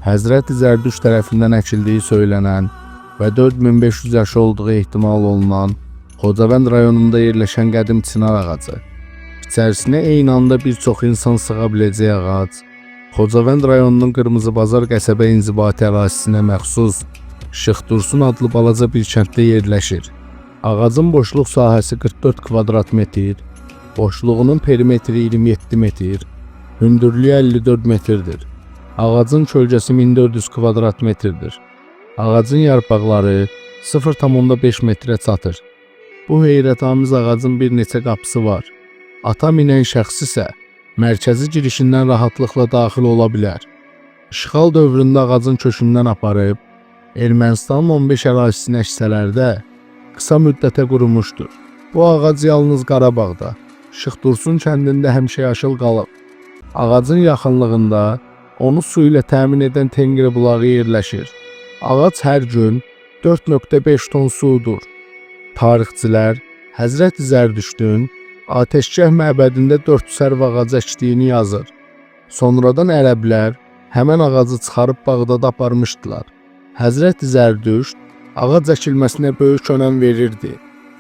Həzrəti Zərdüşt tərəfindən əkildiyi söylənən və 4500 yaşı olduğu ehtimal olunan Xocavənd rayonunda yerləşən qədim çınar ağacı. İçərisinə eyni anda bir çox insan sığa biləcək ağac, Xocavənd rayonunun Qırmızı Bazar qəsəbə inzibati ərazisinə məxsus Şıxdursun adlı balaca bir kənddə yerləşir. Ağacın boşluq sahəsi 44 kvadrat metr, boşluğunun perimetri 27 metr, hündürlüyü 54 metrdir. Ağacın kölgəsi 1400 kvadrat metrdir. Ağacın yarpaqları 0,5 metrə çatır. Bu heyrətamiz ağacın bir neçə qapısı var. Ata minən şəxs isə mərkəzi girişindən rahatlıqla daxil ola bilər. İşğal dövründə ağacın kökündən aparıb, Ermənistanın 15 ərazisinə əksələrdə qısa müddətə qurumuşdur. Bu ağac yalnız Qarabağda, Şıxdursun kəndində həmişəyaşıl qalıb. Ağacın yaxınlığında onu su ilə təmin edən Tengri bulağı yerləşir. Ağac hər gün 4,5 ton sudur. Tarixçilər Həzrəti Zərdüştün Ateşgah məbədində 4 sərv ağacı əkdiyini yazır. Sonradan ərəblər həmən ağacı çıxarıb Bağdada aparmışdılar. Həzrəti Zərdüşt ağac əkilməsinə böyük önəm verirdi.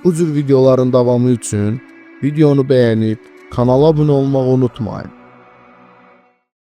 Bu cür videoların davamı üçün videonu bəyənib kanala abunə olmağı unutmayın.